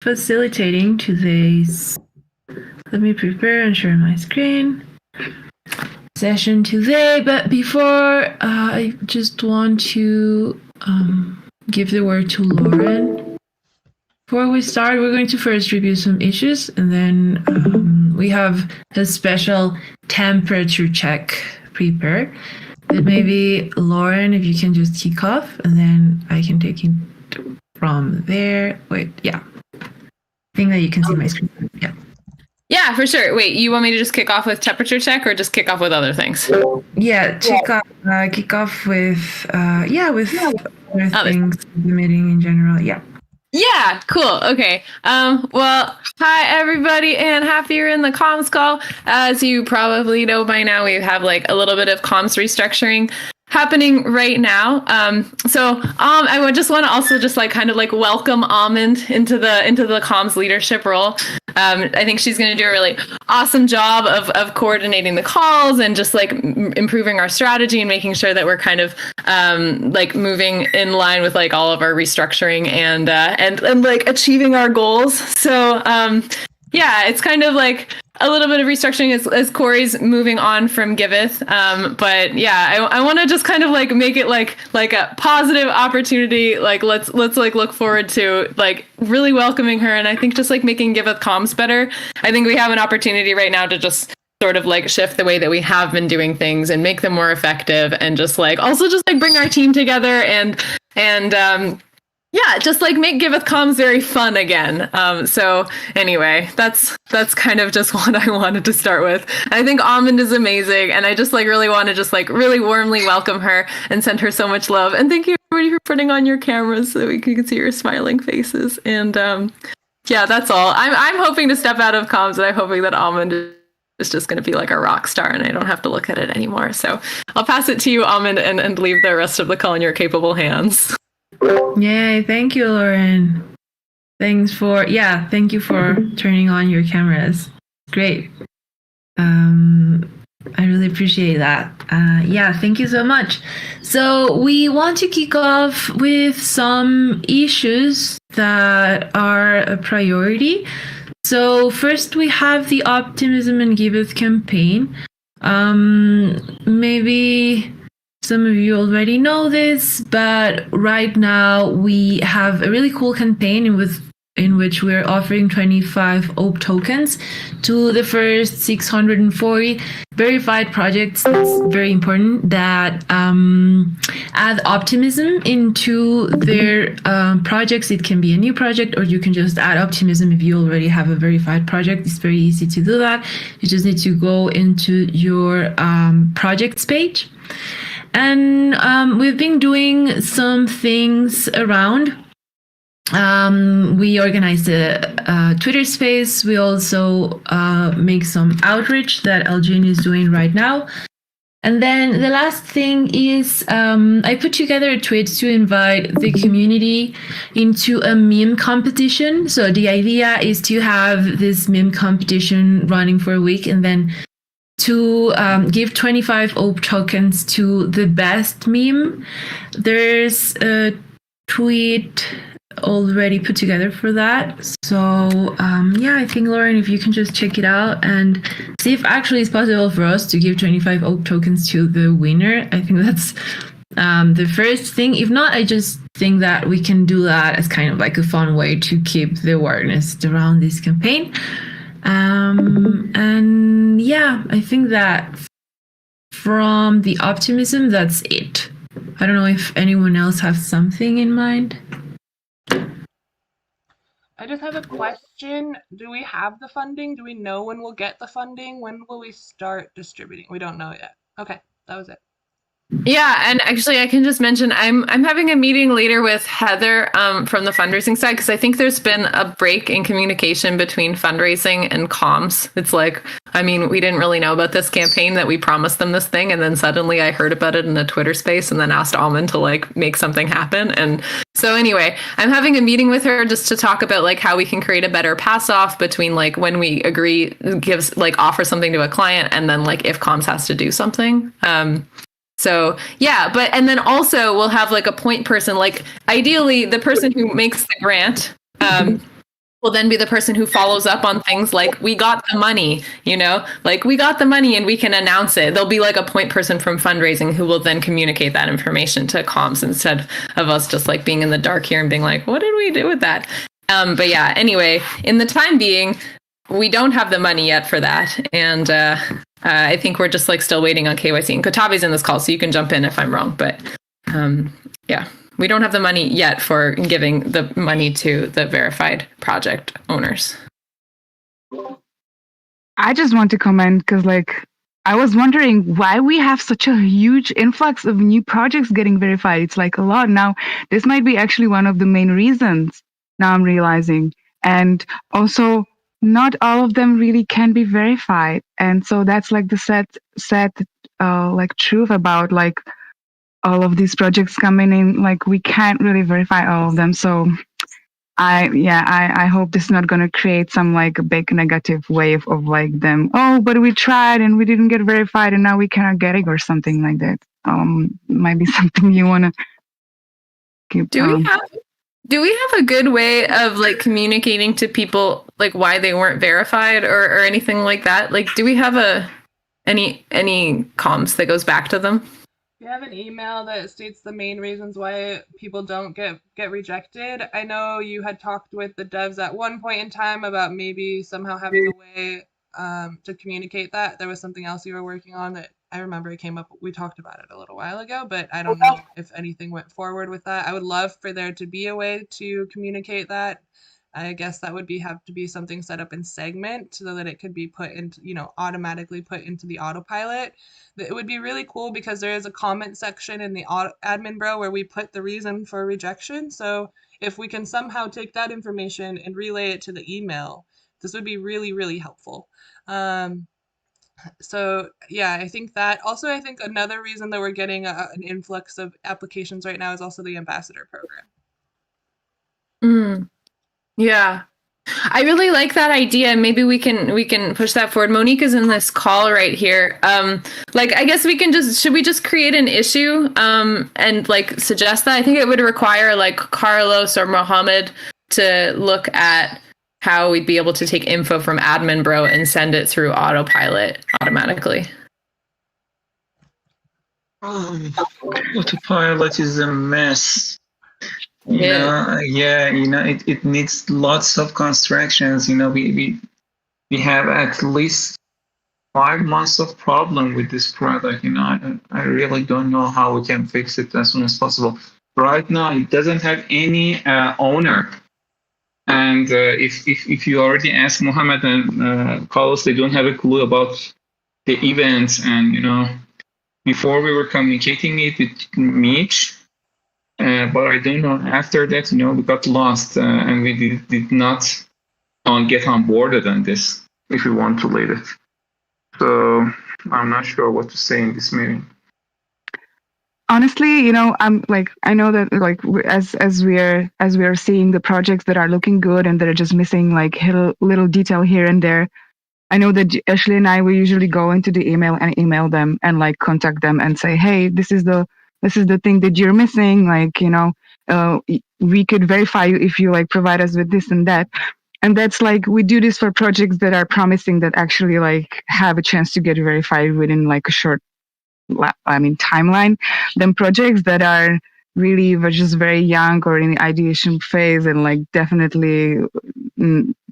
facilitating today's. Let me prepare and share my screen. Session today, but before I just want to give the word to Lauren. Before we start, we're going to first review some issues, and then we have a special temperature check prepared. But maybe Lauren, if you can just kick off, and then I can take it from there. Wait, yeah. I think that you can see my screen. Yeah. Yeah, for sure. Wait, you want me to just kick off with temperature check or just kick off with other things? Yeah, kick off with other things, the meeting in general. Yeah. Yeah, cool. Okay. Well, hi everybody, and happy you're in the comms call. As you probably know by now, we have like a little bit of comms restructuring happening right now. I would just want to also just like kind of like welcome Almond into the comms leadership role. I think she's going to do a really awesome job of coordinating the calls and just like improving our strategy and making sure that we're kind of like moving in line with like all of our restructuring and like achieving our goals. So yeah, it's kind of like a little bit of restructuring as Corey's moving on from Giveth. But yeah, I want to just kind of like make it like a positive opportunity. Like let's like look forward to like really welcoming her. And I think just like making Giveth comms better. I think we have an opportunity right now to just sort of like shift the way that we have been doing things and make them more effective, and just like also just like bring our team together and yeah, just like make Giveth comms very fun again. So anyway, that's kind of just what I wanted to start with. I think Almond is amazing, and I just like really want to just like really warmly welcome her and send her so much love. And thank you everybody for putting on your cameras so we can see your smiling faces. And yeah, that's all. I'm hoping to step out of comms, and I'm hoping that Almond is just going to be like a rock star, and I don't have to look at it anymore. So I'll pass it to you, Almond, and leave the rest of the call in your capable hands. Yay, thank you, Lauren. Thank you for turning on your cameras. Great. I really appreciate that. Yeah, thank you so much. So we want to kick off with some issues that are a priority. So first we have the Optimism and Giveth campaign. Maybe some of you already know this, but right now we have a really cool campaign in which we're offering 25 OPE tokens to the first 640 verified projects. It's very important that add optimism into their projects. It can be a new project, or you can just add optimism if you already have a verified project. It's very easy to do that. You just need to go into your projects page. And we've been doing some things around. We organized a Twitter space. We also make some outreach that Elgin is doing right now. And then the last thing is I put together a tweet to invite the community into a meme competition. So the idea is to have this meme competition running for a week, and then to give 25 OPE tokens to the best meme. There's a tweet already put together for that. So yeah, I think, Lauren, if you can just check it out and see if actually it's possible for us to give 25 OPE tokens to the winner. I think that's the first thing. If not, I just think that we can do that as kind of like a fun way to keep the awareness around this campaign. And yeah, I think that from the optimism, that's it. I don't know if anyone else has something in mind. I just have a question. Do we have the funding? Do we know when we'll get the funding? When will we start distributing? We don't know yet. Okay, that was it. Yeah, and actually I can just mention I'm having a meeting later with Heather from the fundraising side, because I think there's been a break in communication between fundraising and comms. It's like, I mean, we didn't really know about this campaign, that we promised them this thing, and then suddenly I heard about it in a Twitter space and then asked Almond to like make something happen. And so anyway, I'm having a meeting with her just to talk about like how we can create a better pass off between like when we agree, gives like offer something to a client, and then like if comms has to do something. So yeah, and then also we'll have like a point person, like ideally the person who makes the grant will then be the person who follows up on things like, we got the money, like we got the money and we can announce it. There'll be like a point person from fundraising who will then communicate that information to comms instead of us just like being in the dark here and being like, what did we do with that? But yeah, anyway, in the time being, we don't have the money yet for that. And I think we're just like still waiting on KYC. And Kotabe's in this call, so you can jump in if I'm wrong. But yeah, we don't have the money yet for giving the money to the verified project owners. I just want to comment because like I was wondering why we have such a huge influx of new projects getting verified. It's like a lot. Now, this might be actually one of the main reasons now I'm realizing. And also, not all of them really can be verified. And so that's like the sad like truth about like all of these projects coming in. Like we can't really verify all of them. So I hope this is not going to create some like a big negative wave of like them. Oh, but we tried and we didn't get verified and now we cannot get it or something like that. Might be something you want to keep. Do we have a good way of like communicating to people like why they weren't verified or anything like that? Like, do we have any comms that goes back to them? We have an email that states the main reasons why people don't get rejected. I know you had talked with the devs at one point in time about maybe somehow having a way to communicate that. There was something else you were working on that I remember it came up. We talked about it a little while ago, but I don't know if anything went forward with that. I would love for there to be a way to communicate that. I guess that would have to be something set up in Segment so that it could be put into, automatically put into the autopilot. It would be really cool because there is a comment section in the admin bro where we put the reason for rejection. So if we can somehow take that information and relay it to the email, this would be really, really helpful. So yeah, I think that also, I think another reason that we're getting an influx of applications right now is also the ambassador program. Yeah, I really like that idea. Maybe we can push that forward. Monique is in this call right here. Like, I guess should we just create an issue and like suggest that? I think it would require like Carlos or Mohammed to look at how we'd be able to take info from admin bro and send it through autopilot automatically. Autopilot is a mess. It needs lots of constructions. We have at least 5 months of problem with this product. I really don't know how we can fix it as soon as possible. Right now, it doesn't have any owner. And if you already asked Mohammed and Carlos, they don't have a clue about the events. And, before we were communicating it with Mitch, but I don't know, after that, we got lost and we did not get onboarded on this, if we want to lead it. So I'm not sure what to say in this meeting. Honestly, I'm like, I know that like as we are seeing the projects that are looking good and that are just missing like little detail here and there. I know that Ashley and I will usually go into the email and email them and like contact them and say, hey, this is the thing that you're missing. Like, we could verify you if you like provide us with this and that. And that's like, we do this for projects that are promising that actually like have a chance to get verified within like a short timeline, than projects that are really just very young or in the ideation phase and like definitely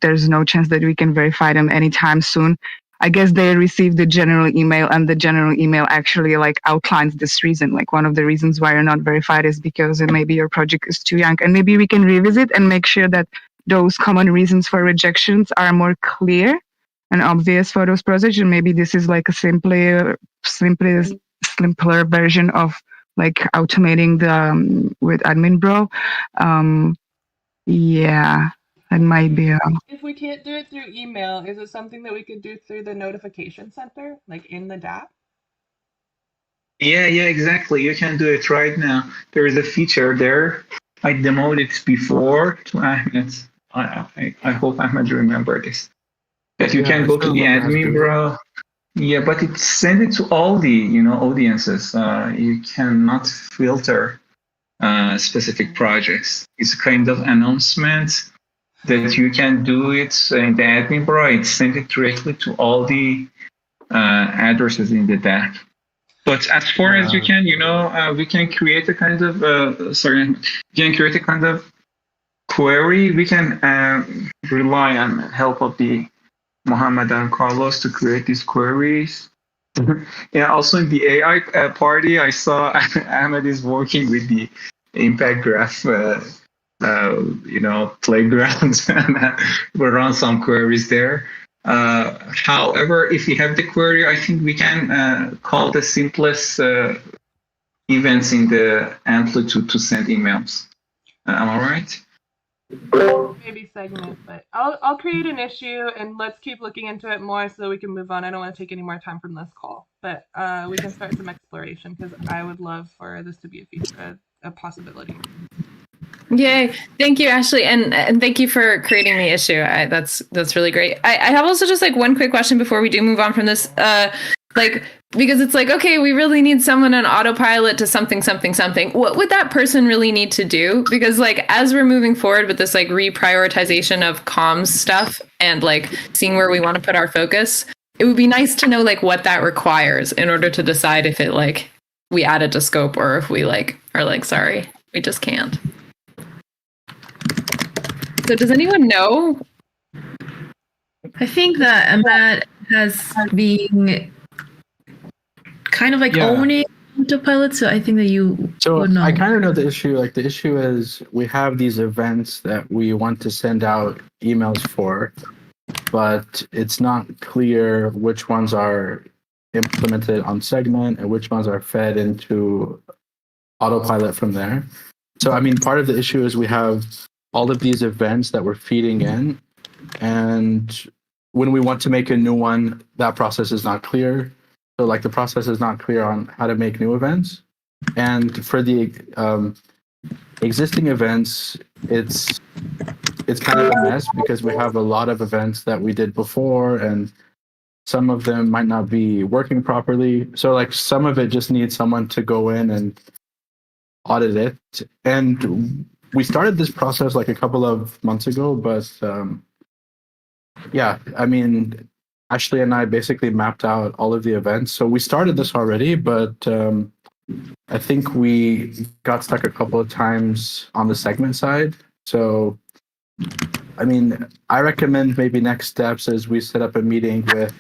there's no chance that we can verify them anytime soon. I guess they received the general email and the general email actually like outlines this reason. Like one of the reasons why you're not verified is because maybe your project is too young, and maybe we can revisit and make sure that those common reasons for rejections are more clear and obvious for those projects. And maybe this is like a simpler version of like automating the with admin bro. Yeah, that might be If we can't do it through email, is it something that we could do through the notification center, like in the DApp? Yeah, exactly. You can do it right now. There is a feature there. I demoed it before to Ahmed. I hope Ahmed remember this. That you can go to the admin bro. Yeah, but it send it to all the audiences. You cannot filter specific projects. It's a kind of announcement that you can do it in the admin bar. It send it directly to all the addresses in the DAC. But as far as you can, we can create a kind of query. We can rely on help of the Mohammed and Carlos to create these queries. Yeah. Also in the AI party, I saw Ahmed is working with the impact graph. Playgrounds, and we run some queries there. However, if you have the query, I think we can call the simplest events in the amplitude to send emails. Am I right? Maybe segment, but I'll create an issue and let's keep looking into it more so we can move on. I don't want to take any more time from this call, but we can start some exploration because I would love for this to be a feature, a possibility. Yay. Thank you, Ashley. And thank you for creating the issue. That's really great. I have also just like one quick question before we do move on from this. Because it's like, okay, we really need someone on autopilot to something. What would that person really need to do? Because like, as we're moving forward with this like reprioritization of comms stuff and like seeing where we want to put our focus, it would be nice to know like what that requires in order to decide if it like we add it to scope or if we like are like, sorry, we just can't. So does anyone know? I think that Ahmed has been kind of like owning autopilot, so I think that you would know. I kind of know the issue. Like the issue is we have these events that we want to send out emails for, but it's not clear which ones are implemented on Segment and which ones are fed into autopilot from there. So I mean, part of the issue is we have all of these events that we're feeding in, and when we want to make a new one, that process is not clear. So like the process is not clear on how to make new events. And for the existing events, it's kind of a mess because we have a lot of events that we did before and some of them might not be working properly. So like some of it just needs someone to go in and audit it. And we started this process like a couple of months ago, but I mean, Ashley and I basically mapped out all of the events. So we started this already, but I think we got stuck a couple of times on the Segment side. So, I mean, I recommend maybe next steps is we set up a meeting with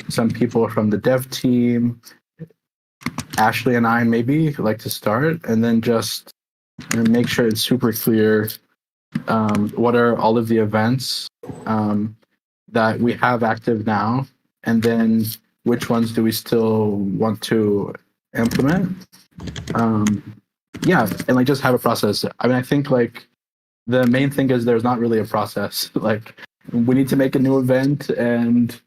some people from the dev team, Ashley and I maybe like to start, and then just make sure it's super clear what are all of the events that we have active now, and then which ones do we still want to implement. And like just have a process. I mean, I think like the main thing is there's not really a process. Like we need to make a new event and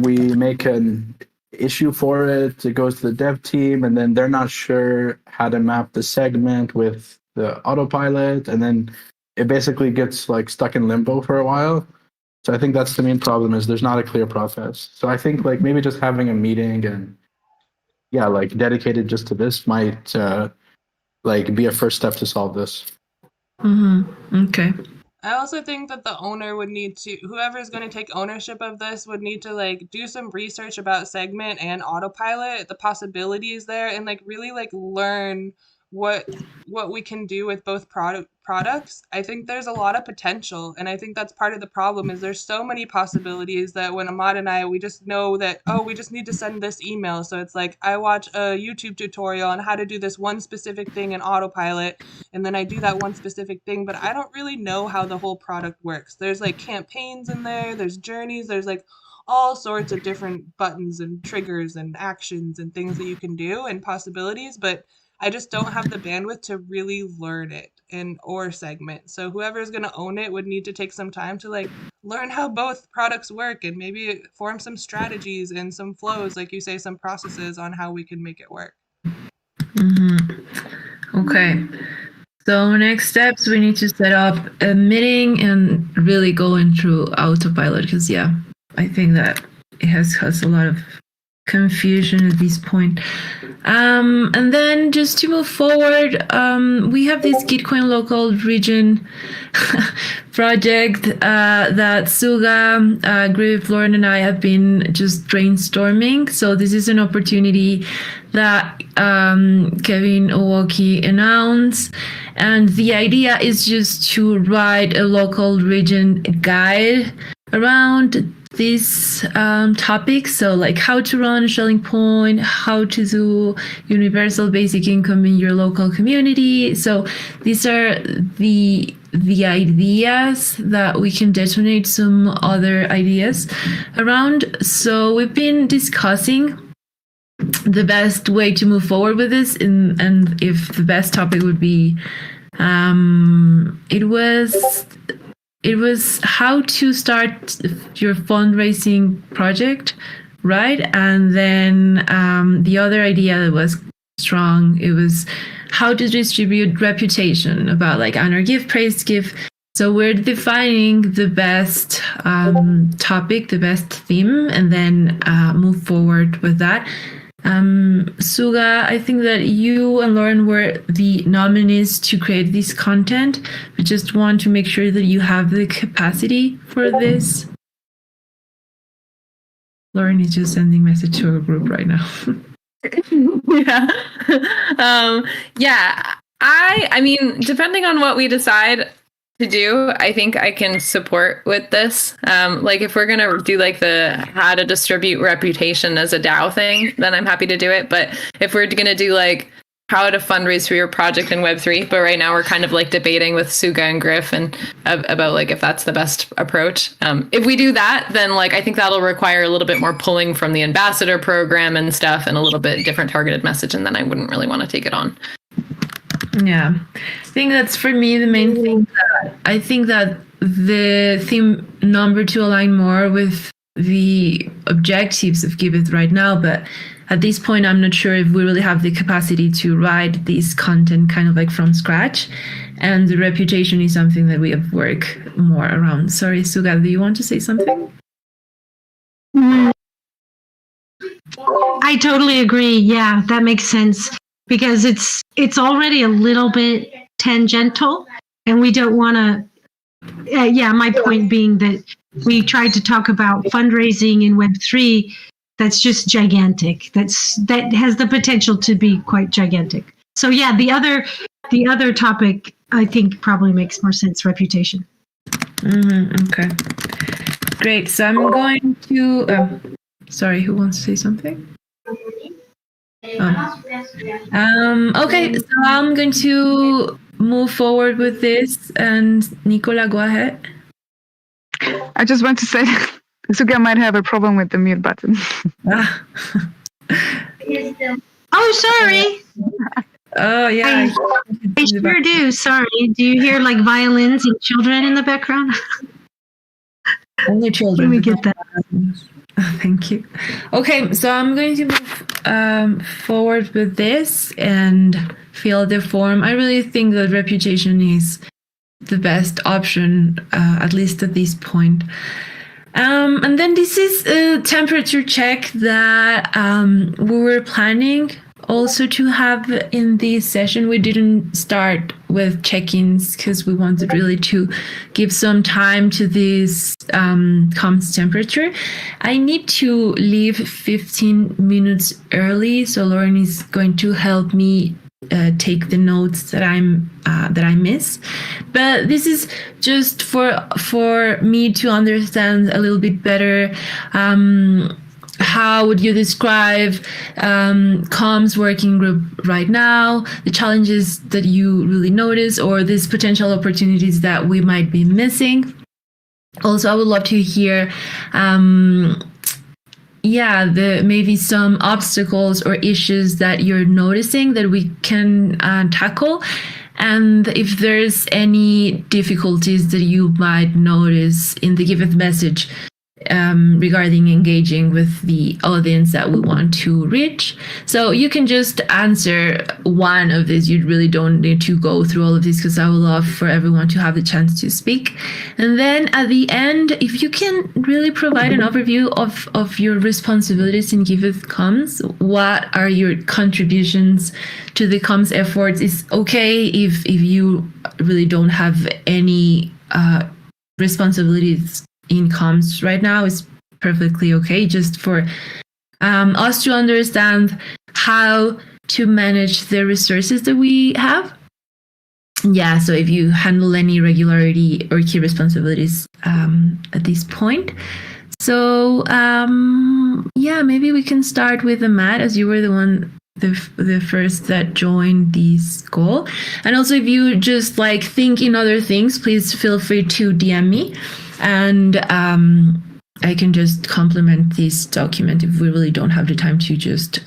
we make an issue for it. It goes to the dev team and then they're not sure how to map the segment with the autopilot. And then it basically gets like stuck in limbo for a while. So I think that's the main problem is there's not a clear process. So I think like maybe just having a meeting and like dedicated just to this might like be a first step to solve this. Mm-hmm. Okay. I also think that the owner would need to, whoever is going to take ownership of this would need to like do some research about segment and autopilot, the possibilities there, and like really like learn what we can do with both products. I think there's a lot of potential, and I think that's part of the problem is there's so many possibilities that when Ahmad and I, we just know that, oh, we just need to send this email. So it's like I watch a YouTube tutorial on how to do this one specific thing in autopilot, and then I do that one specific thing, but I don't really know how the whole product works. There's like campaigns in there, there's journeys, there's like all sorts of different buttons and triggers and actions and things that you can do and possibilities, but I just don't have the bandwidth to really learn it or segment. So whoever is going to own it would need to take some time to like learn how both products work and maybe form some strategies and some flows, like you say, some processes on how we can make it work. Mm-hmm. Okay. So next steps, we need to set up a meeting and really go into autopilot because I think that it has a lot of confusion at this point. And then just to move forward, we have this Gitcoin local region project that Suga, Giveth, Lauren, and I have been just brainstorming. So this is an opportunity that Kevin Owoki announced. And the idea is just to write a local region guide around this topic. So like how to run a Shelling Point, how to do universal basic income in your local community. So these are the ideas that we can detonate some other ideas around. So we've been discussing the best way to move forward with this, and if the best topic would be it was how to start your fundraising project, right? And then the other idea that was strong, it was how to distribute reputation, about like honor give, praise give. So we're defining the best topic, the best theme, and then move forward with that. Suga, I think that you and Lauren were the nominees to create this content. We just want to make sure that you have the capacity for this. Lauren is just sending message to our group right now. Yeah. I mean, depending on what we decide to do, I think I can support with this. Like if we're gonna do like the how to distribute reputation as a DAO thing, then I'm happy to do it. But if we're gonna do like how to fundraise for your project in Web3, but right now we're kind of like debating with Suga and Griff and about like if that's the best approach. If we do that, then like I think that'll require a little bit more pulling from the ambassador program and stuff, and a little bit different targeted message, and then I wouldn't really want to take it on. Yeah, I think that's for me the main thing. That I think that the theme number 2 align more with the objectives of Giveth right now, but at this point I'm not sure if we really have the capacity to write this content kind of like from scratch, and the reputation is something that we have worked more around. Sorry, Suga, do you want to say something? I totally agree. Yeah, that makes sense. Because it's already a little bit tangential, and we don't want to. My point being that we tried to talk about fundraising in Web3. That's just gigantic. That has the potential to be quite gigantic. So yeah, the other topic I think probably makes more sense. Reputation. Okay, great. So I'm going to. Sorry, who wants to say something? Okay, so I'm going to move forward with this, and Nicola, go ahead. I just want to say Suga might have a problem with the mute button. Oh, sorry. Oh, yeah. I sure do. Sorry. Do you hear like violins and children in the background? Only children. Let me get that. Thank you. Okay, so I'm going to move forward with this and fill the form. I really think that reputation is the best option, at least at this point. And then this is a temperature check that we were planning also to have in this session. We didn't start with check-ins because we wanted really to give some time to this comms temperature. I need to leave 15 minutes early, so Lauren is going to help me take the notes that I miss. But this is just for me to understand a little bit better. How would you describe comms working group right now, the challenges that you really notice, or these potential opportunities that we might be missing? Also, I would love to hear maybe some obstacles or issues that you're noticing that we can tackle, and if there's any difficulties that you might notice in the Giveth message regarding engaging with the audience that we want to reach. So you can just answer one of these. You really don't need to go through all of these because I would love for everyone to have the chance to speak. And then at the end, if you can really provide an overview of your responsibilities in Giveth Comms, what are your contributions to the comms efforts? It's okay if you really don't have any responsibilities in comms right now. Is perfectly okay, just for us to understand how to manage the resources that we have. Yeah, so if you handle any regularity or key responsibilities at this point. So yeah, maybe we can start with Matt, as you were the first that joined this call. And also, if you just like think in other things, please feel free to DM me, and I can just complement this document if we really don't have the time to just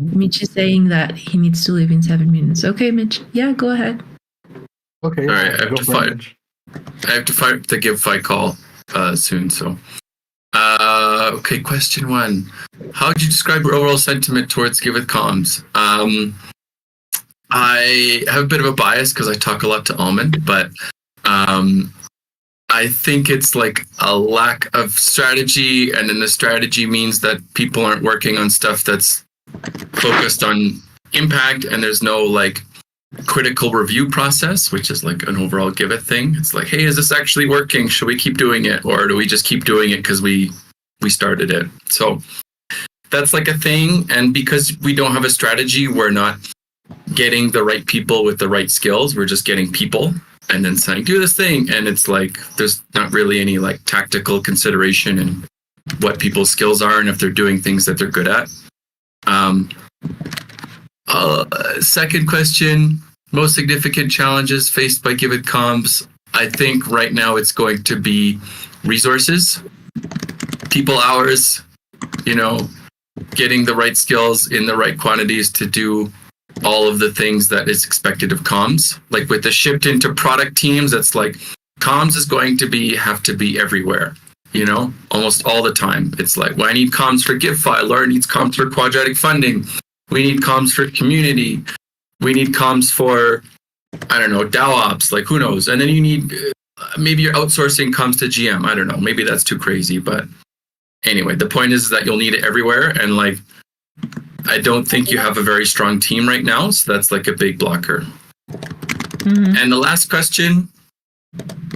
Mitch is saying that he needs to leave in 7 minutes. Okay, Mitch, yeah, go ahead. Okay. All right, I have to fight the give fight call soon. So, okay, question 1: how would you describe your overall sentiment towards Giveth Comms? I have a bit of a bias because I talk a lot to Almond, but I think it's like a lack of strategy, and then the strategy means that people aren't working on stuff that's focused on impact, and there's no like critical review process, which is like an overall Giveth thing. It's like, hey, is this actually working? Should we keep doing it, or do we just keep doing it because we started it? So that's like a thing, and because we don't have a strategy, we're not getting the right people with the right skills. We're just getting people and then saying, do this thing. And it's like, there's not really any like tactical consideration in what people's skills are and if they're doing things that they're good at. Second question, most significant challenges faced by Giveth Comms. I think right now it's going to be resources, people hours, getting the right skills in the right quantities to do all of the things that is expected of comms. Like with the shift into product teams, it's like comms is going to have to be everywhere, almost all the time. It's like, well, I need comms for GiveFi, Laura needs comms for quadratic funding. We need comms for community. We need comms for, I don't know, DAO ops, like who knows? And then you need, maybe you're outsourcing comms to GM. I don't know. Maybe that's too crazy. But anyway, the point is that you'll need it everywhere. And like, I don't think you have a very strong team right now. So that's like a big blocker. Mm-hmm. And the last question,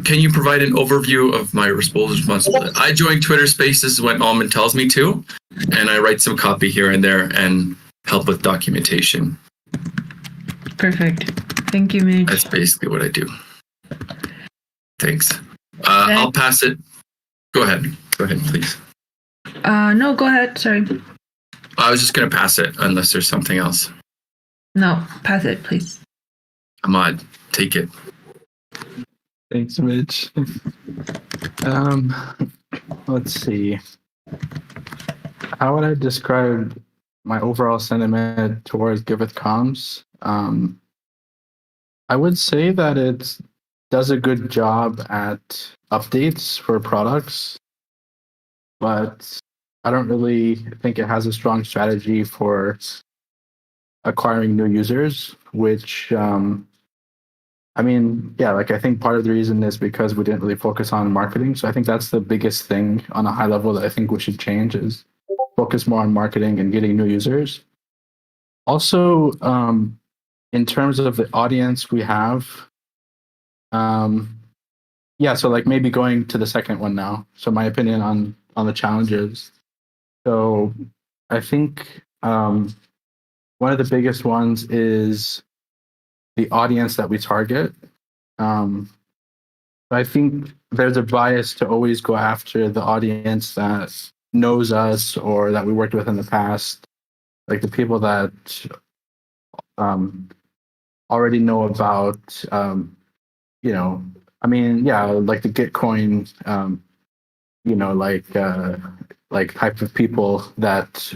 can you provide an overview of my responsibility? I join Twitter Spaces when Almond tells me to, and I write some copy here and there and help with documentation. Perfect. Thank you, Mitch. That's basically what I do. Thanks. I'll pass it. Go ahead, please. No, go ahead. Sorry. I was just going to pass it unless there's something else. No, pass it, please. Ahmad, take it. Thanks, Mitch. Let's see. How would I describe my overall sentiment towards Giveth Comms? I would say that it does a good job at updates for products, but I don't really think it has a strong strategy for acquiring new users, which, I think part of the reason is because we didn't really focus on marketing. So I think that's the biggest thing on a high level that I think we should change, is focus more on marketing and getting new users. Also, in terms of the audience we have, so like maybe going to the second one now. So my opinion on the challenges. So I think one of the biggest ones is the audience that we target. I think there's a bias to always go after the audience that knows us or that we worked with in the past, like the people that already know about, like the Gitcoin, like type of people that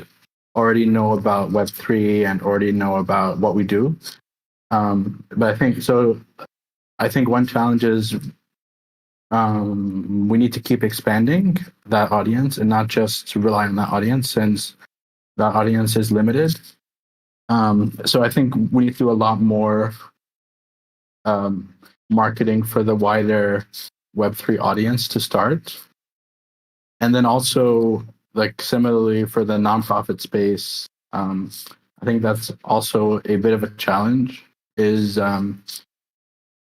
already know about Web3 and already know about what we do. But I think one challenge is we need to keep expanding that audience and not just rely on that audience, since that audience is limited. So I think we need to do a lot more marketing for the wider Web3 audience to start. And then also, like, similarly for the nonprofit space, I think that's also a bit of a challenge, is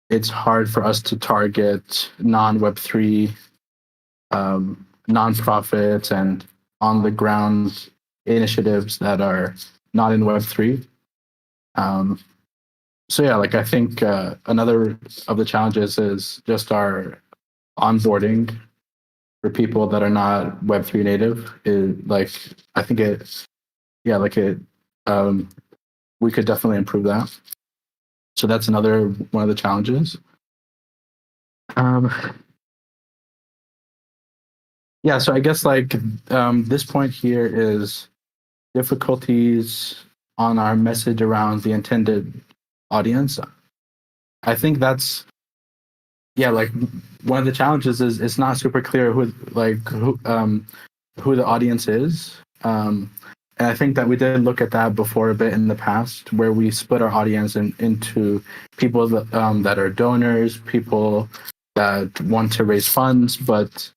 it's hard for us to target non-Web3 nonprofits and on-the-ground initiatives that are not in Web3. So yeah, like I think another of the challenges is just our onboarding for people that are not Web3 native. Like I think we could definitely improve that. So that's another one of the challenges. Yeah, so I guess like this point here is difficulties on our message around the intended audience. I think that's like one of the challenges is it's not super clear who the audience is. And I think that we did look at that before a bit in the past, where we split our audience into people that are donors, people that want to raise funds, but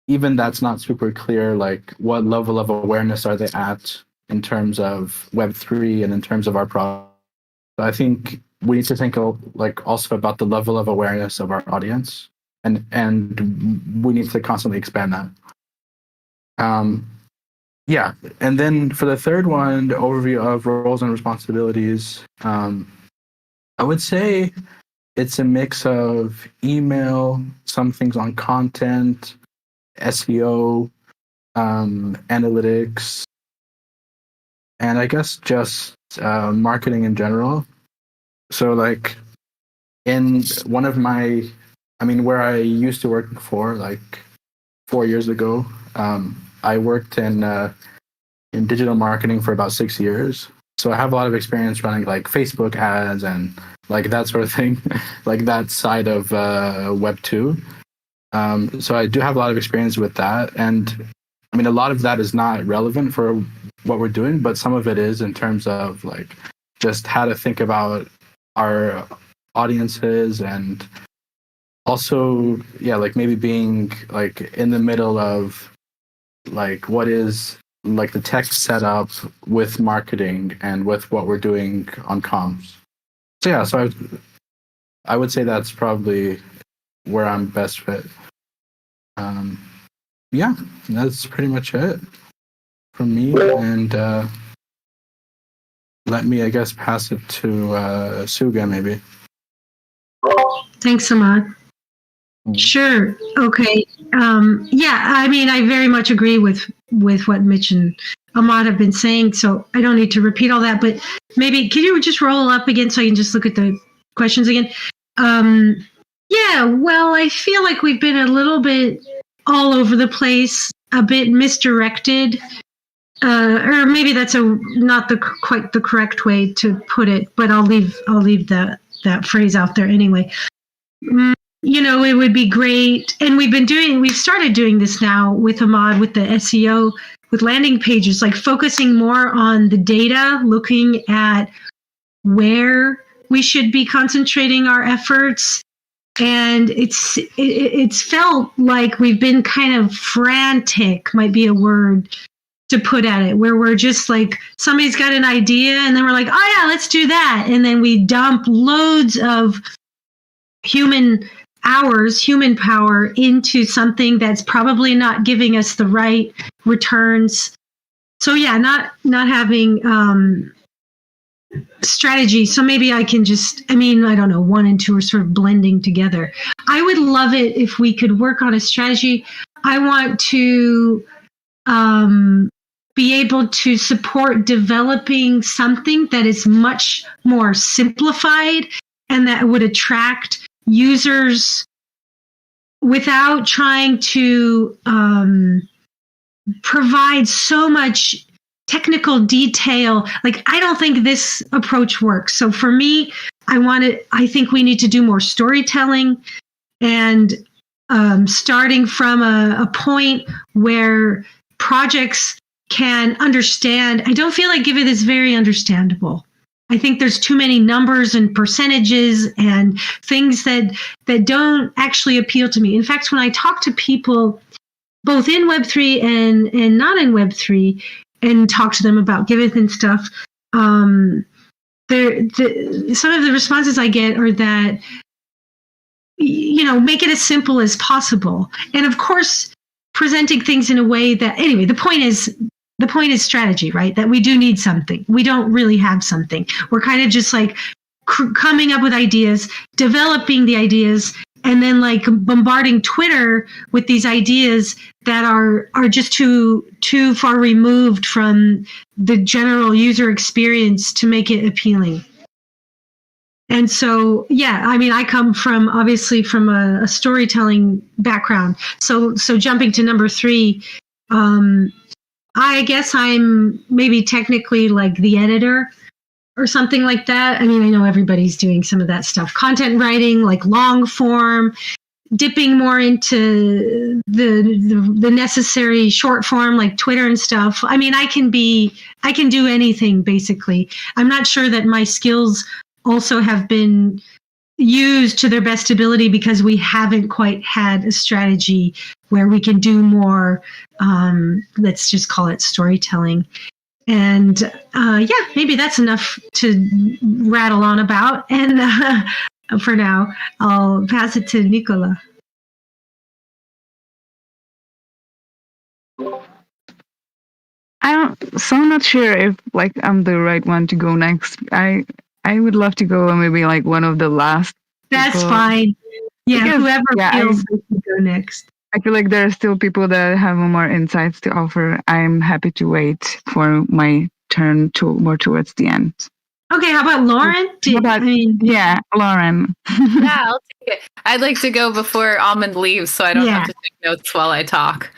even that's not super clear. Like, what level of awareness are they at in terms of Web3 and in terms of our product? I think we need to think also about the level of awareness of our audience, and we need to constantly expand that. Yeah, and then for the third one, the overview of roles and responsibilities, I would say it's a mix of email, some things on content, SEO, analytics, and I guess just marketing in general. So like in one of where I used to work before, like 4 years ago, I worked in digital marketing for about 6 years. So I have a lot of experience running like Facebook ads and like that sort of thing, like that side of Web 2. So I do have a lot of experience with that. And I mean, a lot of that is not relevant for what we're doing, but some of it is in terms of like just how to think about our audiences, and also, yeah, like maybe being like in the middle of like what is like the tech setup with marketing and with what we're doing on comms. So yeah, so I would say that's probably where I'm best fit. Yeah, that's pretty much it from me. And let me, I guess, pass it to Suga, maybe. Thanks, Ahmad. Sure. Okay. Yeah, I mean, I very much agree with what Mitch and Ahmad have been saying, so I don't need to repeat all that, but maybe can you just roll up again so I can just look at the questions again? Yeah, well, I feel like we've been a little bit all over the place, a bit misdirected, or maybe that's not quite the correct way to put it, but I'll leave that phrase out there anyway. You know, it would be great, and we've started doing this now with Ahmad, with the SEO, with landing pages, like focusing more on the data, looking at where we should be concentrating our efforts. And it's felt like we've been kind of frantic, might be a word to put at it, where we're just like, somebody's got an idea and then we're like, oh yeah, let's do that. And then we dump loads of human power into something that's probably not giving us the right returns. So yeah, not having strategy. So maybe I can I don't know, 1 and 2 are sort of blending together. I would love it if we could work on a strategy. I want to be able to support developing something that is much more simplified and that would attract users without trying to provide so much technical detail. Like, I don't think this approach works. So for me, I think we need to do more storytelling, and starting from a point where projects can understand. I don't feel like Giveth is very understandable. I think there's too many numbers and percentages and things that don't actually appeal to me. In fact, when I talk to people both in Web3 and not in Web3 and talk to them about Giveth and stuff, some of the responses I get are that, make it as simple as possible. And of course, presenting things in a way that, anyway, the point is strategy, right? That we do need something. We don't really have something. We're kind of just like coming up with ideas, developing the ideas, and then like bombarding Twitter with these ideas that are just too far removed from the general user experience to make it appealing. And so, I come obviously from a storytelling background. So jumping to number 3, I guess I'm maybe technically like the editor or something like that. I mean, I know everybody's doing some of that stuff. Content writing, like long form, dipping more into the necessary short form, like Twitter and stuff. I mean, I can do anything basically. I'm not sure that my skills also have been used to their best ability because we haven't quite had a strategy where we can do more, let's just call it storytelling. And maybe that's enough to rattle on about. And for now, I'll pass it to Nicola. I'm not sure if I'm the right one to go next. I would love to go maybe like one of the last. That's people. Fine. Yeah, because, whoever feels they can go next. I feel like there are still people that have more insights to offer. I'm happy to wait for my turn more towards the end. Okay, how about Lauren? Lauren. Yeah, I'll take it. I'd like to go before Almond leaves so I don't have to take notes while I talk.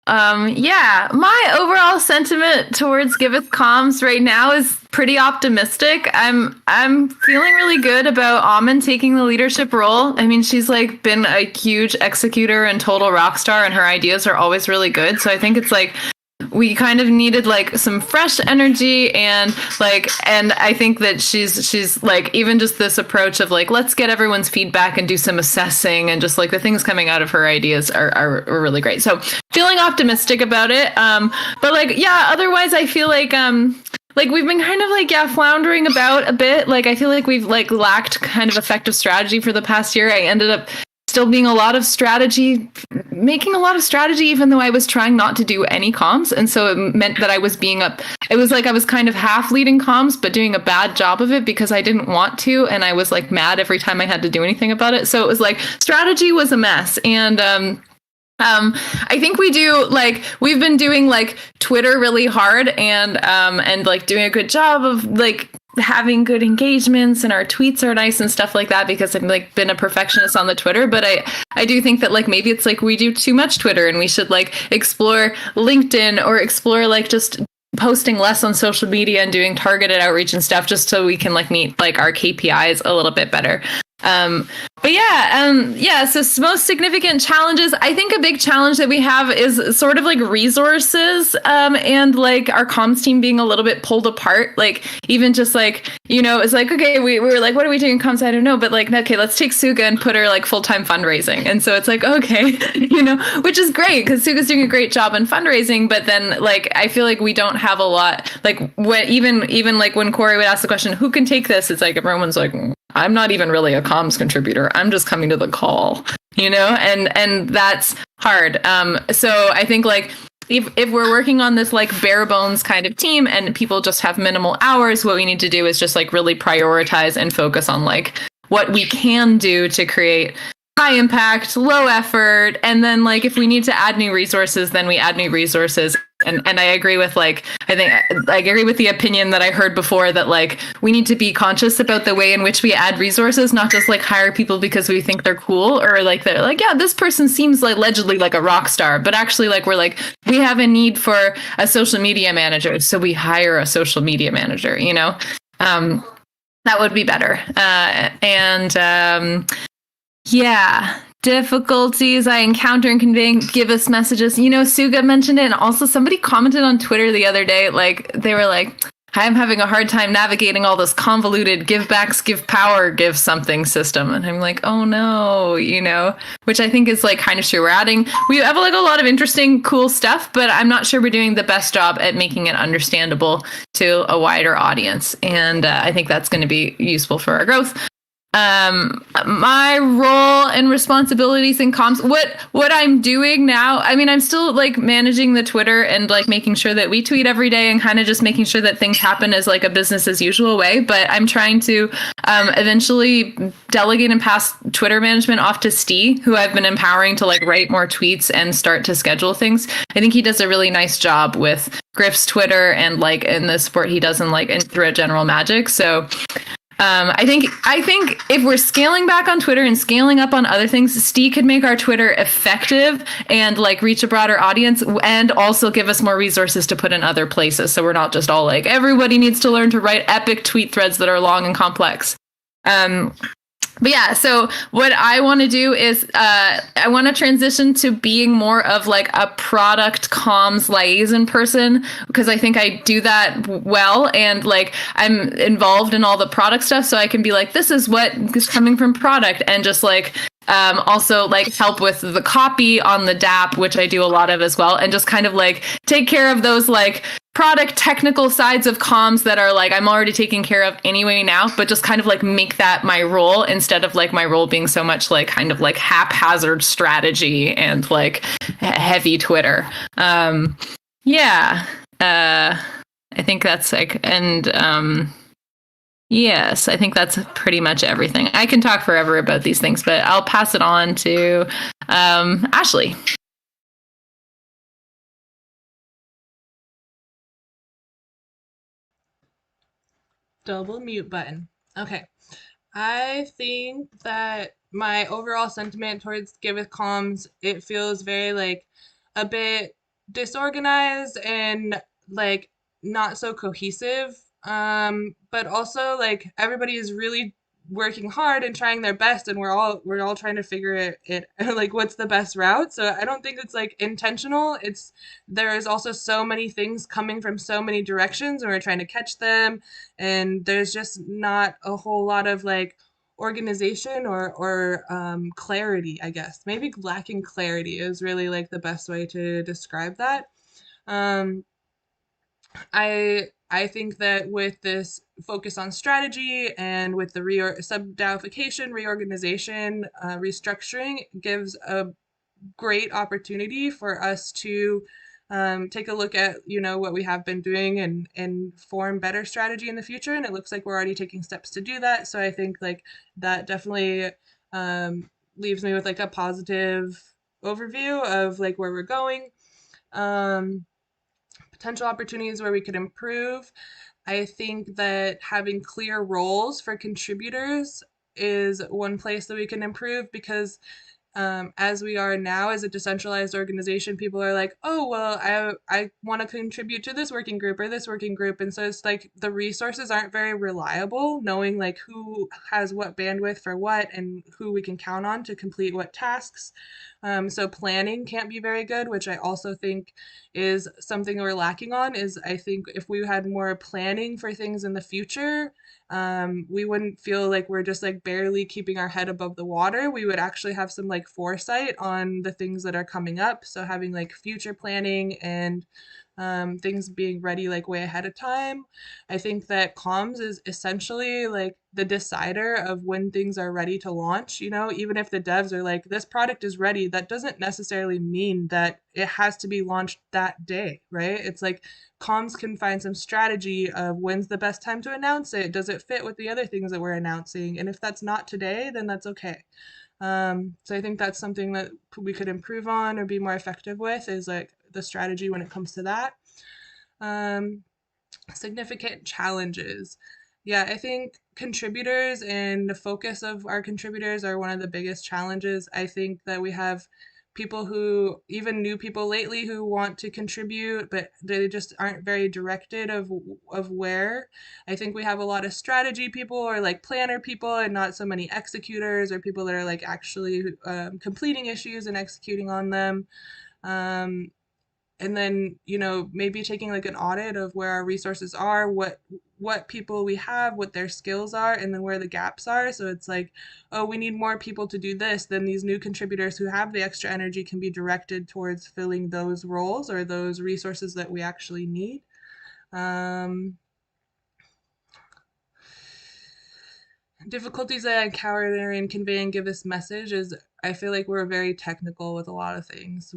My overall sentiment towards Giveth Comms right now is pretty optimistic. I'm feeling really good about Almond taking the leadership role. I mean, she's like been a huge executor and total rock star, and her ideas are always really good. So I think it's like we kind of needed like some fresh energy and I think that she's like, even just this approach of like, let's get everyone's feedback and do some assessing, and just like the things coming out of her ideas are really great. So feeling optimistic about it. Otherwise I feel like we've been kind of floundering about a bit. Like I feel like we've lacked kind of effective strategy for the past year. I ended up still being making a lot of strategy, even though I was trying not to do any comms. And so it meant that I was I was kind of half leading comms, but doing a bad job of it because I didn't want to. And I was mad every time I had to do anything about it. So it was strategy was a mess. And, I think we've been doing Twitter really hard and doing a good job of having good engagements, and our tweets are nice and stuff like that because I've been a perfectionist on the Twitter. But I do think that maybe it's we do too much Twitter, and we should explore LinkedIn or explore just posting less on social media and doing targeted outreach and stuff, just so we can meet our KPIs a little bit better. So most significant challenges, I think a big challenge that we have is sort of resources, and our comms team being a little bit pulled apart. Even just it's okay, we were what are we doing in comms? I don't know, but okay, let's take Suga and put her full-time fundraising. And so it's okay, which is great because Suga's doing a great job in fundraising, but then I feel we don't have a lot, when even when Corey would ask the question, who can take this? It's everyone's I'm not even really a comms contributor. I'm just coming to the call, and that's hard. So I think if we're working on this bare bones kind of team and people just have minimal hours, what we need to do is just really prioritize and focus on what we can do to create high impact, low effort. And then if we need to add new resources, then we add new resources. And I agree with I agree with the opinion that I heard before that we need to be conscious about the way in which we add resources, not just hire people because we think they're cool or they're yeah, this person seems allegedly like a rock star, but actually we have a need for a social media manager, so we hire a social media manager, that would be better. difficulties I encounter in conveying Giveth messages. Suga mentioned it, and also somebody commented on Twitter the other day, like they were like, I'm having a hard time navigating all this convoluted give backs, give power, give something system. And I'm like, oh no, which I think is like kind of true. We have like a lot of interesting, cool stuff, but I'm not sure we're doing the best job at making it understandable to a wider audience. And I think that's going to be useful for our growth. My role and responsibilities in comms, what I'm doing now, I mean, I'm still like managing the Twitter and like making sure that we tweet every day and kind of just making sure that things happen as like a business as usual way. But I'm trying to eventually delegate and pass Twitter management off to Steve, who I've been empowering to like write more tweets and start to schedule things. I think he does a really nice job with Griff's Twitter and like in the support he does in through a general magic. So I think if we're scaling back on Twitter and scaling up on other things, Steve could make our Twitter effective and like reach a broader audience and also give us more resources to put in other places. So we're not just all like, everybody needs to learn to write epic tweet threads that are long and complex. But yeah, so what I want to do is I want to transition to being more of like a product comms liaison person, because I think I do that well. And like I'm involved in all the product stuff, so I can be like, this is what is coming from product, and just like also like help with the copy on the DApp, which I do a lot of as well, and just kind of like take care of those like product technical sides of comms that are like I'm already taking care of anyway now, but just kind of like make that my role instead of like my role being so much like kind of like haphazard strategy and like heavy Twitter. I think that's like, and yes, I think that's pretty much everything. I can talk forever about these things, but I'll pass it on to Ashley. Double mute button. Okay. I think that my overall sentiment towards Giveth Comms, it feels very like a bit disorganized and like not so cohesive. But also like everybody is really working hard and trying their best, and we're all trying to figure it like what's the best route. So I don't think it's like intentional. It's there's also so many things coming from so many directions, and we're trying to catch them, and there's just not a whole lot of like organization or clarity, I guess. Maybe lacking clarity is really like the best way to describe that. Um, I think that with this focus on strategy and with the sub-DAOification, reorganization, restructuring gives a great opportunity for us to take a look at what we have been doing and form better strategy in the future. And it looks like we're already taking steps to do that. So I think like that definitely leaves me with like a positive overview of like where we're going. Potential opportunities where we could improve. I think that having clear roles for contributors is one place that we can improve, because as we are now as a decentralized organization, people are like, oh, well, I want to contribute to this working group or this working group. And so it's like the resources aren't very reliable, knowing like who has what bandwidth for what and who we can count on to complete what tasks. So planning can't be very good, which I also think is something we're lacking on. Is I think if we had more planning for things in the future, we wouldn't feel like we're just like barely keeping our head above the water. We would actually have some like foresight on the things that are coming up. So having like future planning and things being ready like way ahead of time. I think that comms is essentially like the decider of when things are ready to launch. Even if the devs are like, this product is ready, that doesn't necessarily mean that it has to be launched that day, right? It's like comms can find some strategy of when's the best time to announce it. Does it fit with the other things that we're announcing? And if that's not today, then that's okay. So I think that's something that we could improve on or be more effective with, is like the strategy when it comes to that. Significant challenges. Yeah, I think contributors and the focus of our contributors are one of the biggest challenges. I think that we have people who, even new people lately who want to contribute, but they just aren't very directed of where. I think we have a lot of strategy people or like planner people and not so many executors or people that are like actually completing issues and executing on them. And then, you know, maybe taking like an audit of where our resources are, what people we have, what their skills are, and then where the gaps are. So it's like, oh, we need more people to do this. Then these new contributors who have the extra energy can be directed towards filling those roles or those resources that we actually need. Difficulties that I encounter in conveying Giveth's message is I feel like we're very technical with a lot of things.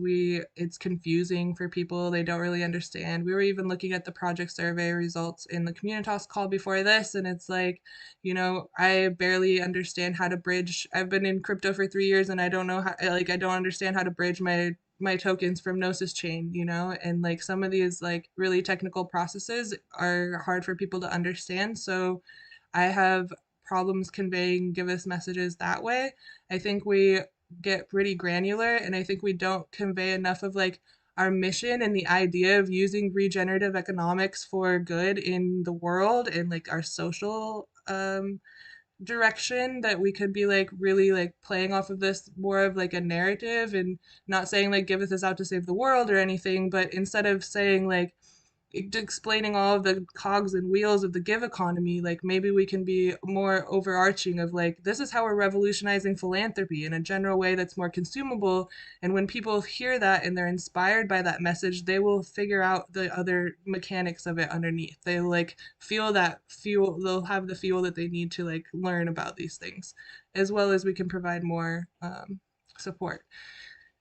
It's confusing for people. They don't really understand. We were even looking at the project survey results in the Communitas call before this, and it's like, you know, I barely understand how to bridge. I've been in crypto for 3 years and I don't know how, like, I don't understand how to bridge my tokens from Gnosis chain, you know, and like some of these like really technical processes are hard for people to understand. So I have problems conveying Giveth messages that way. I think we get pretty granular, and I think we don't convey enough of like our mission and the idea of using regenerative economics for good in the world and like our social direction, that we could be like really like playing off of this more of like a narrative and not saying like Giveth is out to save the world or anything, but instead of saying like explaining all of the cogs and wheels of the give economy, like maybe we can be more overarching of like, this is how we're revolutionizing philanthropy in a general way that's more consumable. And when people hear that and they're inspired by that message, they will figure out the other mechanics of it underneath. They like feel that fuel, they'll have the fuel that they need to like learn about these things, as well as we can provide more support.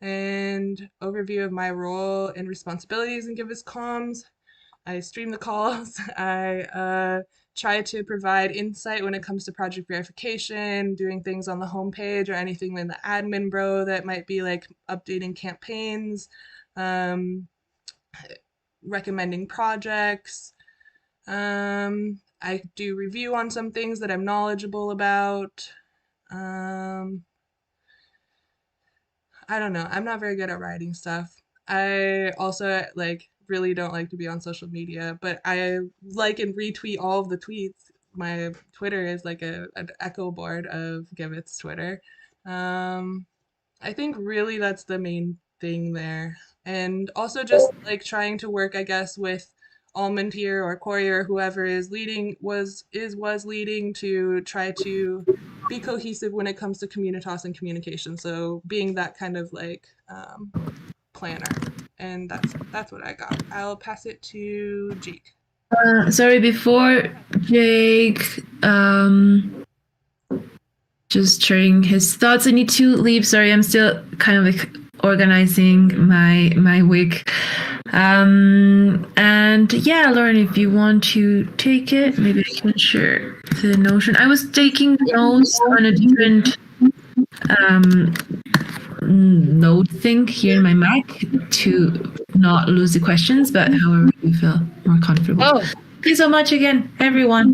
And overview of my role and responsibilities in Giveth Comms. I stream the calls. I try to provide insight when it comes to project verification, doing things on the homepage or anything in the admin bro that might be like updating campaigns, recommending projects. I do review on some things that I'm knowledgeable about. I don't know. I'm not very good at writing stuff. I also like really don't like to be on social media, but I like and retweet all of the tweets. My Twitter is like an echo board of Giveth's Twitter. I think really that's the main thing there. And also just like trying to work, I guess, with Almond here or Corey or whoever is leading was leading to try to be cohesive when it comes to communitas and communication. So being that kind of like planner. And that's what I got. I'll pass it to Jake. Sorry, before Jake just sharing his thoughts, I need to leave. Sorry, I'm still kind of like organizing my week. And yeah, Lauren, if you want to take it, maybe I can share the Notion. I was taking notes on a different note thing here in my Mac to not lose the questions, but however you feel more comfortable. Oh, thank you so much again, everyone.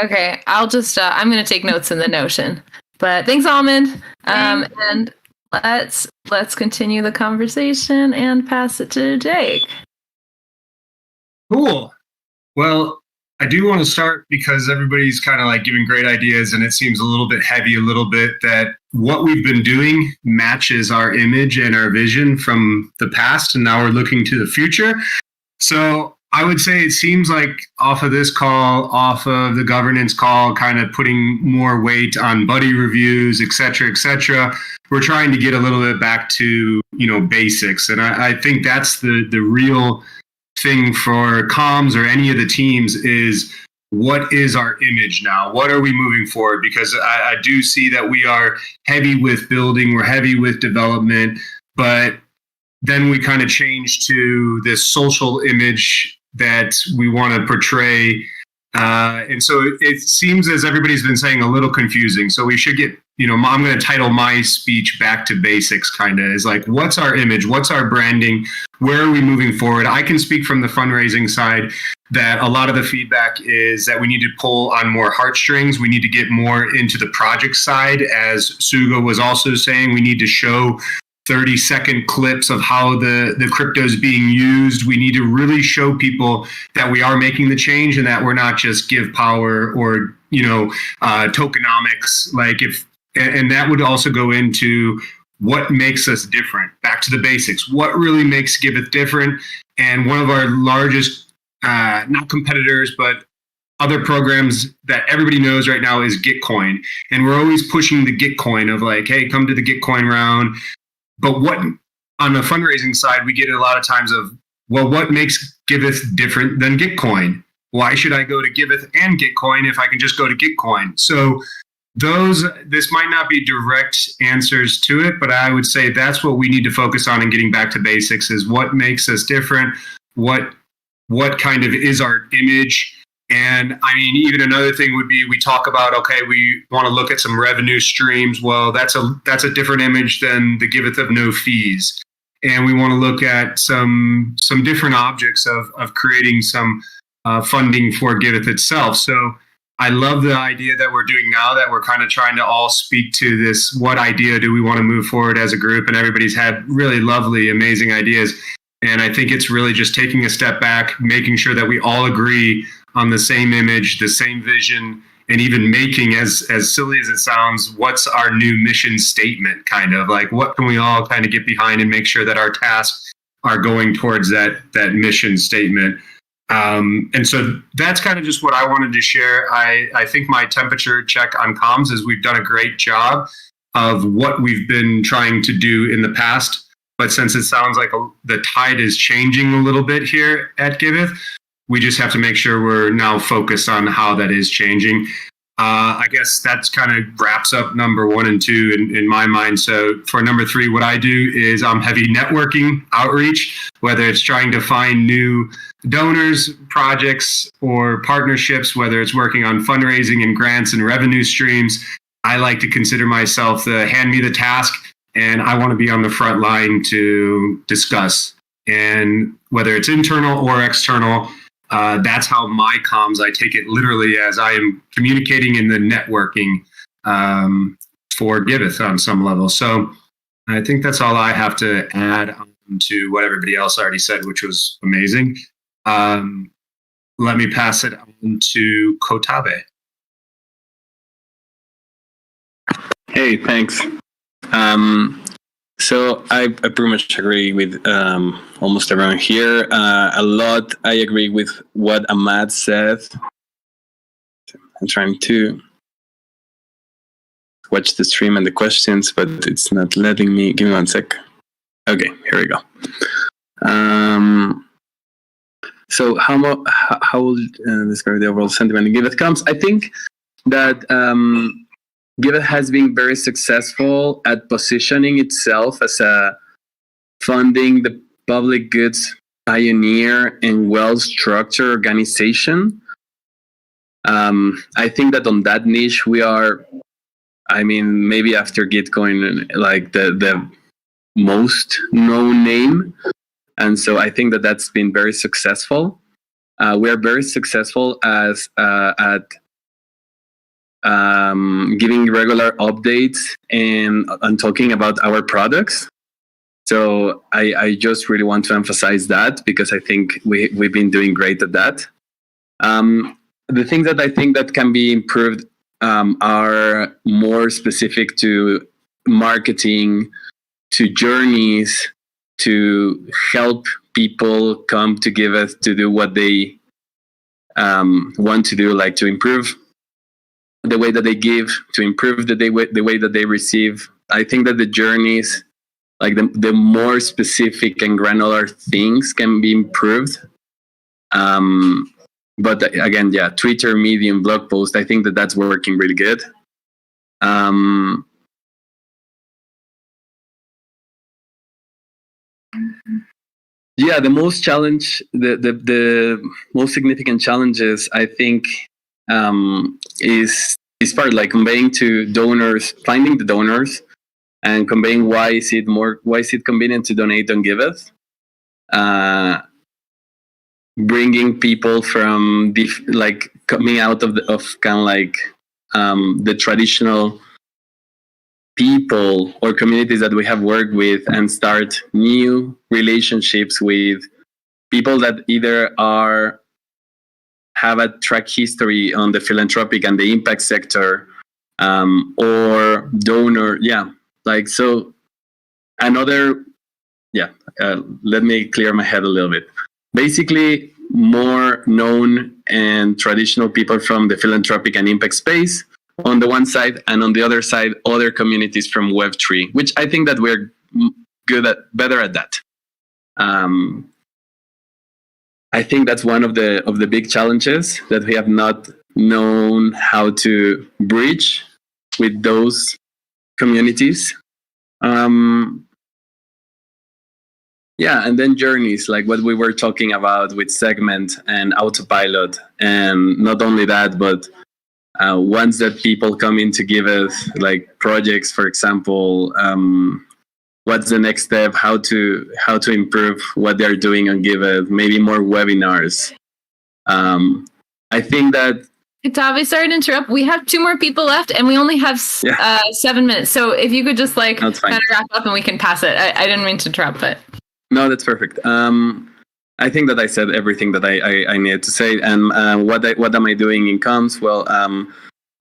Okay, I'll just I'm going to take notes in the Notion. But thanks, Almond. And let's continue the conversation and pass it to Jake. Cool. Well, I do want to start because everybody's kind of like giving great ideas, and it seems a little bit heavy, a little bit that what we've been doing matches our image and our vision from the past, and now we're looking to the future. So I would say it seems like off of this call, off of the governance call, kind of putting more weight on buddy reviews, et cetera, we're trying to get a little bit back to, basics. And I think that's the real thing for comms or any of the teams is, what is our image now? What are we moving forward? Because I do see that we are heavy with building, we're heavy with development, but then we kind of change to this social image that we want to portray. And so it seems, as everybody's been saying, a little confusing. So we should get, I'm going to title my speech Back to Basics, kind of, is like, what's our image? What's our branding? Where are we moving forward? I can speak from the fundraising side that a lot of the feedback is that we need to pull on more heartstrings. We need to get more into the project side. As Suga was also saying, we need to show 30-second clips of how the crypto is being used. We need to really show people that we are making the change and that we're not just give power or, tokenomics. And that would also go into what makes us different. Back to the basics. What really makes Giveth different? And one of our largest, not competitors, but other programs that everybody knows right now is Gitcoin. And we're always pushing the Gitcoin of like, hey, come to the Gitcoin round. But what on the fundraising side, we get a lot of times of, well, what makes Giveth different than Gitcoin? Why should I go to Giveth and Gitcoin if I can just go to Gitcoin? So this might not be direct answers to it, but I would say that's what we need to focus on in getting back to basics is what makes us different, what kind of is our image. And I mean, even another thing would be we talk about, okay, we want to look at some revenue streams. Well, that's a different image than the Giveth of no fees. And we want to look at some different objects of creating some funding for Giveth itself. So I love the idea that we're doing now, that we're kind of trying to all speak to this, what idea do we want to move forward as a group? And everybody's had really lovely, amazing ideas. And I think it's really just taking a step back, making sure that we all agree on the same image, the same vision, and even making, as silly as it sounds, what's our new mission statement, kind of like what can we all kind of get behind and make sure that our tasks are going towards that mission statement. And so that's kind of just what I wanted to share. I think my temperature check on comms is we've done a great job of what we've been trying to do in the past. But since it sounds like the tide is changing a little bit here at Giveth, we just have to make sure we're now focused on how that is changing. I guess that's kind of wraps up number 1 and 2 in my mind. So for number 3, what I do is I'm heavy networking outreach, whether it's trying to find new donors, projects, or partnerships, whether it's working on fundraising and grants and revenue streams. I like to consider myself the hand me the task, and I want to be on the front line to discuss. And whether it's internal or external, that's how my comms, I take it literally as I am communicating in the networking for Giveth on some level. So I think that's all I have to add on to what everybody else already said, which was amazing. Let me pass it on to Kotabe. Hey, thanks. So I pretty much agree with almost everyone here. A lot I agree with what Ahmad said. I'm trying to watch the stream and the questions, but it's not letting me. Give me 1 sec. Okay, here we go. So how will describe the overall sentiment in Giveth comes? I think that Giveth has been very successful at positioning itself as a funding the public goods pioneer and well-structured organization. I think that on that niche we are, I mean, maybe after Gitcoin, like the most known name. And so I think that that's been very successful. We are very successful as at giving regular updates and talking about our products. So I just really want to emphasize that because I think we've been doing great at that. The things that I think that can be improved are more specific to marketing, to journeys, to help people come to Giveth to do what they want to do, like to improve the way that they give, to improve the way that they receive. I think that the journeys, like the more specific and granular things can be improved. But again, yeah, Twitter, Medium, blog post, I think that that's working really good. Yeah, the most significant challenges, I think, is part like conveying to donors, finding the donors, and conveying why is it convenient to donate on Giveth. Bringing people from like coming out of kind of like the traditional people or communities that we have worked with and start new relationships with people that either have a track history on the philanthropic and the impact sector, or donor. Yeah, like so. Let me clear my head a little bit. Basically, more known and traditional people from the philanthropic and impact space on the one side, and on the other side, other communities from Web3, which I think that we're better at that. I think that's one of the big challenges, that we have not known how to bridge with those communities. And then journeys, like what we were talking about with Segment and Autopilot. And not only that, but once that people come in to Giveth, like projects, for example, what's the next step, how to improve what they're doing on Giveth, maybe more webinars. I think that... Tavi, sorry to interrupt. We have 2 more people left, and we only have 7 minutes. So if you could just kind of wrap up and we can pass it. I didn't mean to interrupt, but... No, that's perfect. I think that I said everything that I needed to say. And what am I doing in comms? Well,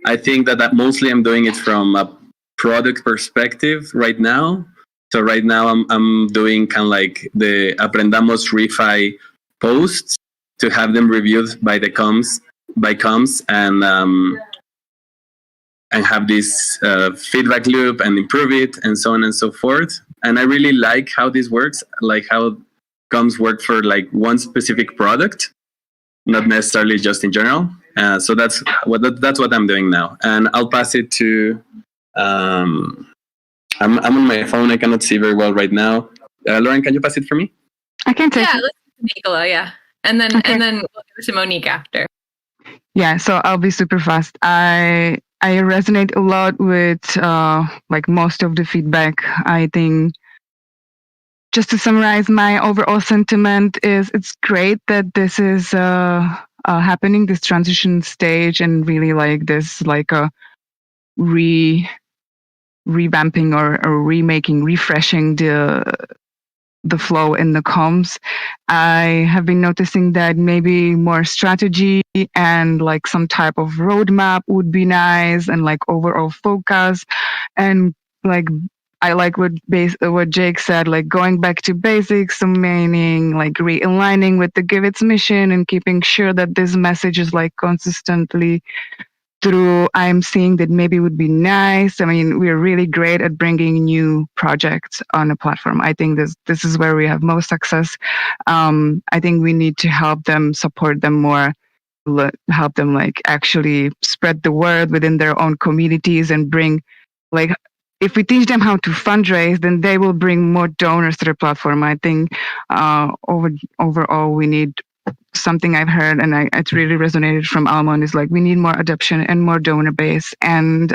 I think that mostly I'm doing it from a product perspective right now. So right now I'm doing kind of like the Aprendamos Refi posts to have them reviewed by comms and have this feedback loop and improve it and so on and so forth. And I really like how this works, like how comms work for like one specific product, not necessarily just in general. So that's what I'm doing now. And I'll pass it to, I'm on my phone. I cannot see very well right now. Lauren, can you pass it for me? I can take it. Let's do Nicola, and then we'll go to Monique after. Yeah, so I'll be super fast. I resonate a lot with like most of the feedback. I think, just to summarize, my overall sentiment is it's great that this is happening, this transition stage, and really like this like a revamping or remaking, refreshing the flow in the comms. I have been noticing that maybe more strategy and like some type of roadmap would be nice, and like overall focus, and like I like what Jake said, like going back to basics, so meaning like realigning with the Giveth's mission and keeping sure that this message is like consistently through. I'm seeing that maybe would be nice. I mean, we're really great at bringing new projects on a platform. I think this is where we have most success. I think we need to help them, support them more, help them like actually spread the word within their own communities and bring like, if we teach them how to fundraise, then they will bring more donors to the platform. I think overall we need something I've heard, and it really resonated from Almond, is like we need more adoption and more donor base, and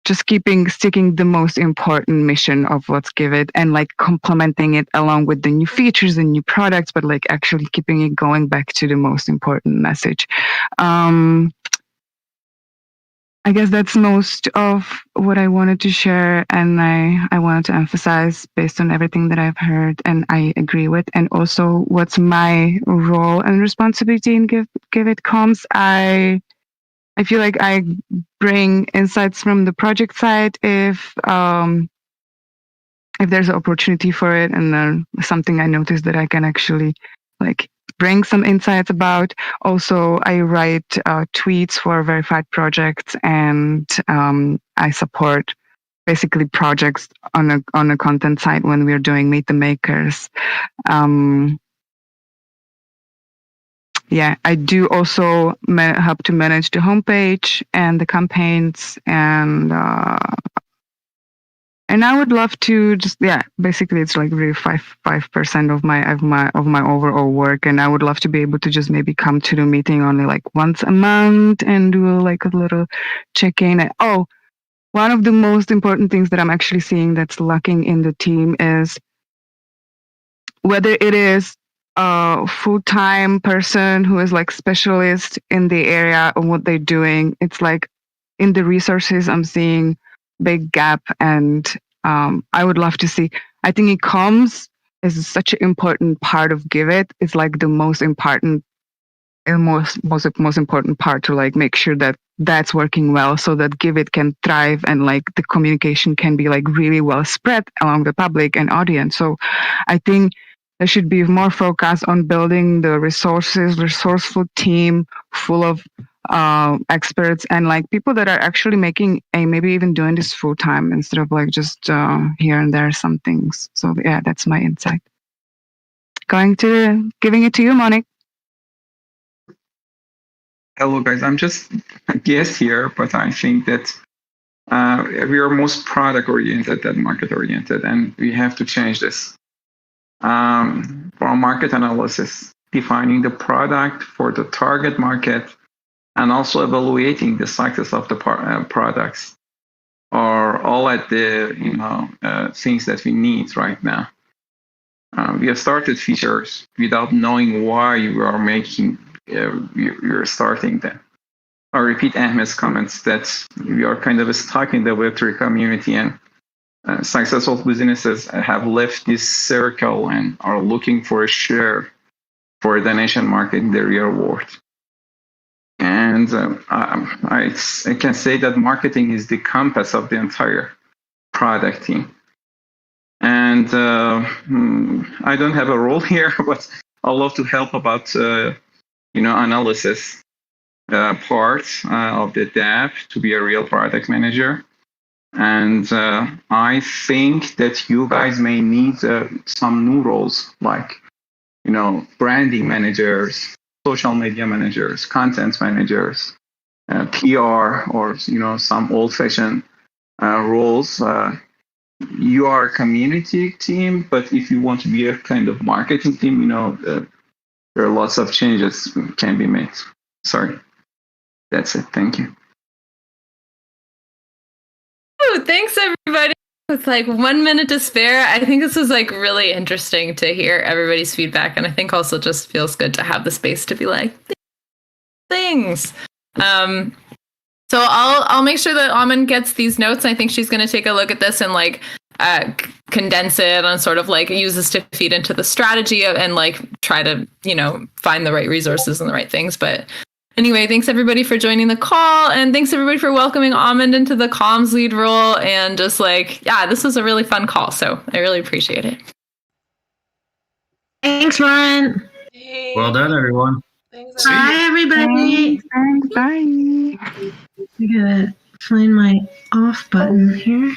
just sticking the most important mission of Let's Giveth, and like complementing it along with the new features and new products, but like actually keeping it going back to the most important message. I guess that's most of what I wanted to share, and I wanted to emphasize based on everything that I've heard and I agree with, and also what's my role and responsibility in Giveth Comms. I feel like I bring insights from the project side if there's an opportunity for it, and then something I noticed that I can actually like bring some insights about. Also, I write tweets for verified projects, and I support basically projects on a content side when we're doing Meet the Makers. I do also help to manage the homepage and the campaigns, and I would love to just basically it's like really 5% of my overall work, and I would love to be able to just maybe come to the meeting only like once a month and do like a little check-in. One of the most important things that I'm actually seeing that's lacking in the team is whether it is a full-time person who is like specialist in the area of what they're doing. It's like in the resources I'm seeing big gap, and I would love to see. I think e-coms is such an important part of Giveth. It's like the most important and most important part to like make sure that that's working well, so that Giveth can thrive and like the communication can be like really well spread along the public and audience. So I think there should be more focus on building the resourceful team full of experts and like people that are actually making a maybe even doing this full time instead of like just here and there some things. So yeah, that's my insight. Giving it to you, Monique. Hello, guys. I'm just a guest here, but I think that we are most product oriented than market oriented, and we have to change this. For market analysis, defining the product for the target market, and also evaluating the success of the products are all at the things that we need right now. We have started features without knowing why you are making. You're starting them. I repeat Ahmed's comments that we are kind of stuck in the Web3 community, and successful businesses have left this circle and are looking for a share for the nation market in the real world. And I can say that marketing is the compass of the entire product team. And I don't have a role here, but I love to help about analysis part of the dev to be a real product manager. And I think that you guys may need some new roles like, branding managers, social media managers, content managers, PR, or, some old-fashioned roles. You are a community team, but if you want to be a kind of marketing team, there are lots of changes can be made. Sorry. That's it. Thank you. Oh, thanks everybody. With like 1 minute to spare, I think this was like really interesting to hear everybody's feedback, and I think also just feels good to have the space to be like things. So I'll make sure that Amen gets these notes. I think she's going to take a look at this and like condense it and sort of like use this to feed into the strategy and like try to find the right resources and the right things. But anyway, thanks everybody for joining the call, and thanks everybody for welcoming Amand into the comms lead role. And just like, yeah, this was a really fun call, so I really appreciate it. Thanks, Lauren. Hey. Well done, everyone. Thanks, Bye, everybody. Thanks. Bye. I gotta find my off button here.